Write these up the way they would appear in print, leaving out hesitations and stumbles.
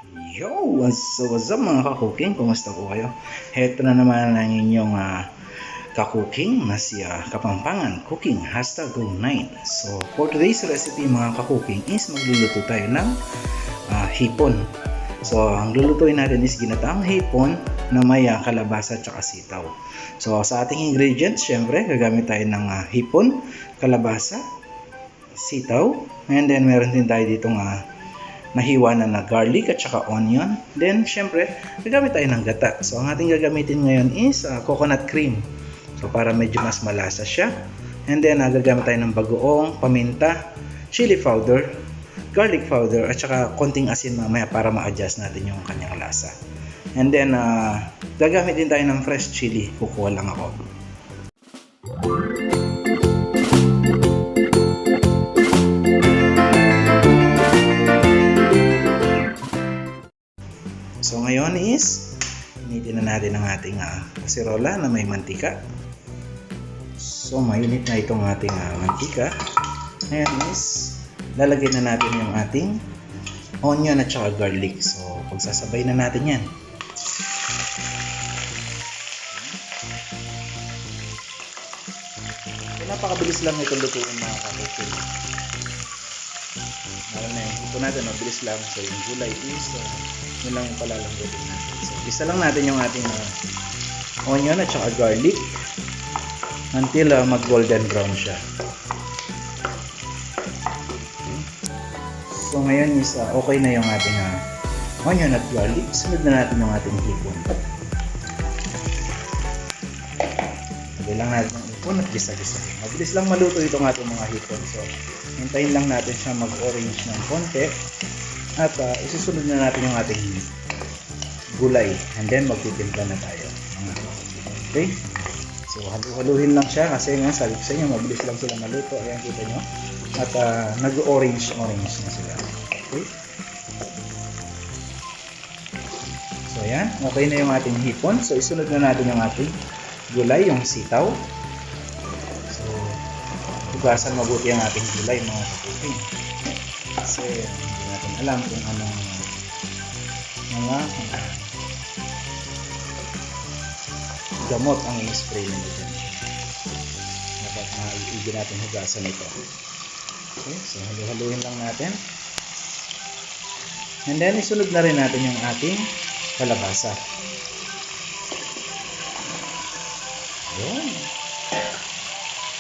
Yo! What's up mga kakuking? Kumusta po kayo? Heto na naman ang inyong kakuking na si Kapampangan Cooking #09. So for today's recipe mga kakuking is magluluto tayo ng hipon. So ang lulutuin natin is ginataang hipon na may kalabasa at sitaw. So sa ating ingredients, syempre gagamit tayo ng hipon, kalabasa, sitaw, and then meron din tayo ditong nahiwa na garlic at saka onion. Then, syempre, gagamit tayo ng gata. So, ang ating gagamitin ngayon is coconut cream. So, para medyo mas malasa siya. And then, gagamit tayo ng bagoong, paminta, chili powder, garlic powder, at saka konting asin mamaya para ma-adjust natin yung kanyang lasa. And then, gagamit din tayo ng fresh chili. Kukuha lang ako. So ngayon is initin na natin ang ating kaserola na may mantika. So mainit na itong ating mantika. Ngayon is lalagyan na natin yung ating onion at saka garlic. So pagsasabay na natin yan. So, napakabilis lang itong lutuin mga kakukin. Meron na yung ito natin, mabilis lang. So yung gulay is yun lang yung palalambutin natin. So isa lang natin yung ating onion at saka garlic until mag golden brown siya. So ngayon is okay na yung ating onion at garlic. Sunod na natin yung ating hipon. Lagay lang natin yung hipon at gisa-gisa. Mabilis lang maluto itong ating mga hipon. So hintayin lang natin siya mag-orange ng konti. At isusunod na natin yung ating gulay. And then magtitimpla na tayo. Okay? So halu-haluhin lang siya kasi nga sabi ko sa inyo mabilis lang sila maluto. Ayan kita nyo. At nag-orange na sila. Okay? So ayan. Okay na yung ating hipon. So isunod na natin yung ating gulay, yung sitaw. So hugasan mabuti ang ating gulay mga kaputing. Kasi hindi natin alam kung anong mga gamot ang i-spray nito dyan. Dapat maigin natin hugasan ito. Okay, so halu-haluin lang natin. And then isunod na rin natin yung ating kalabasa. Yun.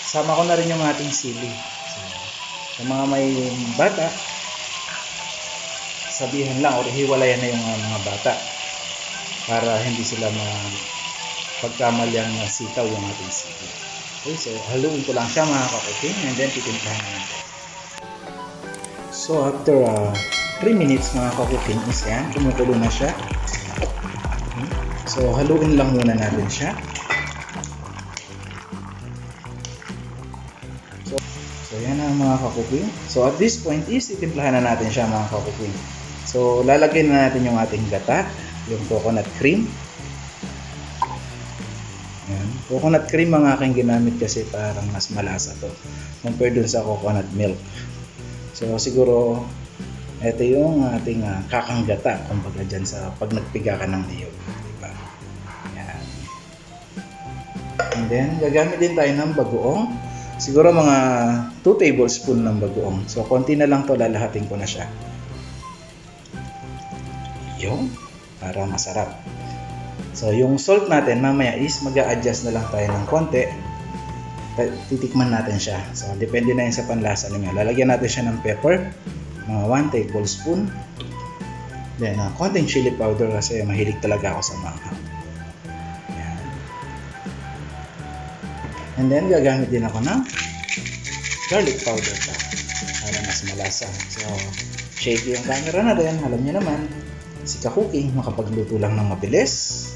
Sama ko na rin yung ating sili. So, sa mga may bata, sabihan lang o hiwalayan na yung mga bata para hindi sila pagkamalyang sitaw yung ating sili. Okay, so haluin ko lang siya mga kakuking and then titimplahan na natin. So after 3 minutes mga kakuking is yan, kumukulo na siya. Okay. So haluin lang muna natin siya. So yan ang mga kakuking. So at this point is titimplahan na natin siya mga kakuking. So lalagyan na natin yung ating gata, yung coconut cream. Yan. Coconut cream ang aking ginamit kasi parang mas malasa to compared dun sa coconut milk. So siguro ito yung ating kakanggata kumbaga dyan sa pag nagpiga ka ng niyog, diba? Yan. And then gagamit din tayo ng bagoong. Siguro mga 2 tablespoon ng bagoong. So konti na lang to, lalahatin ko na siya. Yun, para masarap. So yung salt natin mamaya is mag-a-adjust na lang tayo ng konti. Titikman natin siya. So depende na yun sa panlasa ninyo. Lalagyan natin siya ng pepper, mga 1 tablespoon. Then konting chili powder kasi mahilig talaga ako sa manghang. Yan. And then gagamit din ako ng garlic powder para mas malasa. So shaky yung camera natin. Alam niyo naman, si Kakuking makapagluto lang ng mabilis.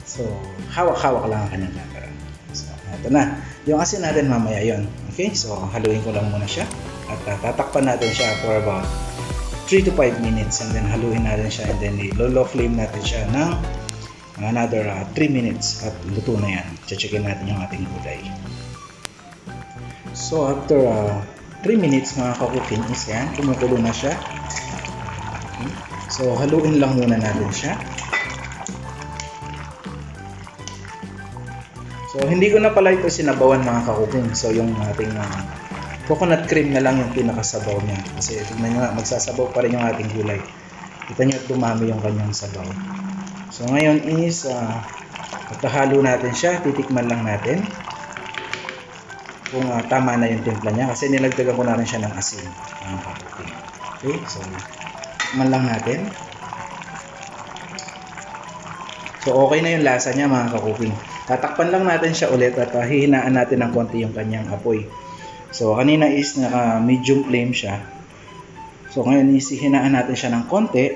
So, hawak-hawak lang ang kanyang camera. So, ito na. Yung asin natin mamaya yon. Okay? So, haluin ko lang muna siya. At tatakpan natin siya for about 3 to 5 minutes. And then, haluin natin siya. And then, i-low flame natin siya ng another 3 minutes. At luto na yan. Checkin natin yung ating gulay. So, after 3 minutes mga kakuking is yan. Kumukulo na siya. Okay. So, haluin lang muna natin siya. So, hindi ko na pala ito sinabawan mga kakuking. So, yung ating coconut cream na lang yung pinakasabaw niya. Kasi tignan nyo nga, magsasabaw pa rin yung ating gulay. Kita nyo dumami yung kanyang sabaw. So, ngayon is, pagkahalo natin siya, titikman lang natin kung tama na yung timpla niya. Kasi nilagdagan ko na rin siya ng asin mga kakuking. Okay, so, tikman lang natin. So, okay na yung lasa niya mga kakuking. Tatakpan lang natin siya ulit at hihinaan natin ng konti yung kanyang apoy. So, kanina is naka medium flame siya. So, ngayon is hihinaan natin siya ng konti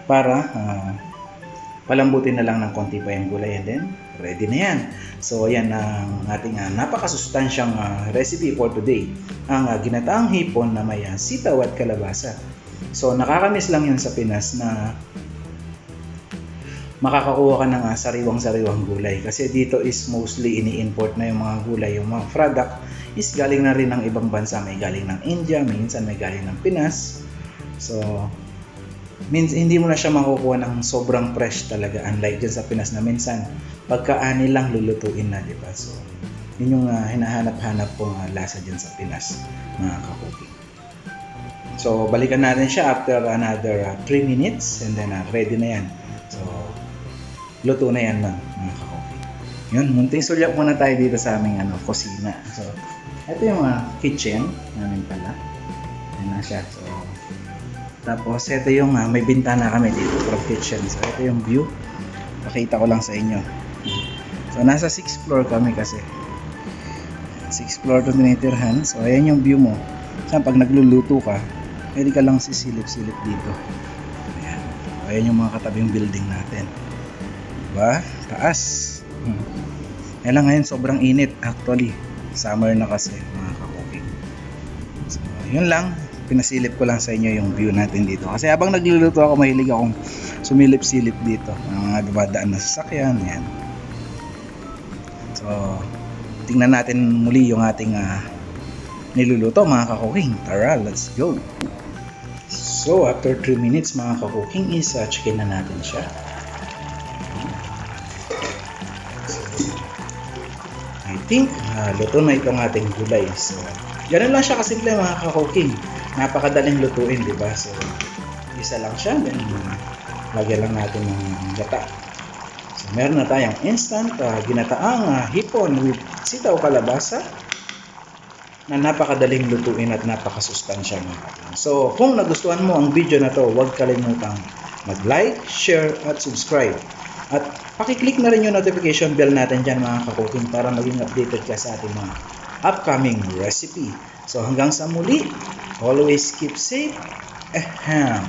para palambutin na lang ng konti pa yung gulay. And then, ready na yan. So, yan ang ating napakasustansyang recipe for today. Ang ginataang hipon na may sitaw at kalabasa. So, nakakamiss lang yun sa Pinas na makakakuha ka ng sariwang-sariwang gulay. Kasi dito is mostly ini-import na yung mga gulay. Yung mga product is galing na rin ng ibang bansa. May galing ng India, minsan may galing ng Pinas. So, hindi mo na siya makukuha ng sobrang fresh talaga. Unlike dyan sa Pinas na minsan, pagkaani lang lulutuin na, di ba? So, yun yung hinahanap-hanap kong lasa dyan sa Pinas, mga kakuking. So, balikan natin siya after another 3 minutes and then ready na yan. So, luto na yan mga kakopi. Yun, munting sulyak muna tayo dito sa aming kusina. So, ito yung kitchen namin pala. Yan na siya. So, tapos ito yung may bintana kami dito from kitchen. So, ito yung view. Pakita ko lang sa inyo. So, nasa 6th floor kami kasi. 6th floor to tinitirhan. So, ayan yung view mo. So, pag nagluluto ka, pwede ka lang sisilip-silip dito. Ayan. So, ayan yung mga katabing building natin. Diba? Taas. Kaya lang ngayon sobrang init actually. Summer na kasi mga kakuking. So, yun lang. Pinasilip ko lang sa inyo yung view natin dito. Kasi habang nagluluto ako, mahilig akong sumilip-silip dito. Mga dumadaan na sasakyan. Yan. So, tingnan natin muli yung ating niluluto mga kakuking. Tara, let's go. So, after 3 minutes mga kakuking is checkin na natin siya. I think luto na itong ating gulay. So, ganun lang siya kasimple mga kakuking. Napakadaling lutuin, di ba? So, isa lang siya. Then, lagyan lang natin ng gata. So, meron na tayong instant ginataang hipon with sitaw kalabasa na napakadaling lutuin at napakasustansya mga kakuking. So, kung nagustuhan mo ang video na to, huwag kalimutang mag-like, share, at subscribe. At pakiclick na rin yung notification bell natin dyan mga kakuking para maging updated ka sa ating mga upcoming recipe. So hanggang sa muli, always keep safe. Ahem.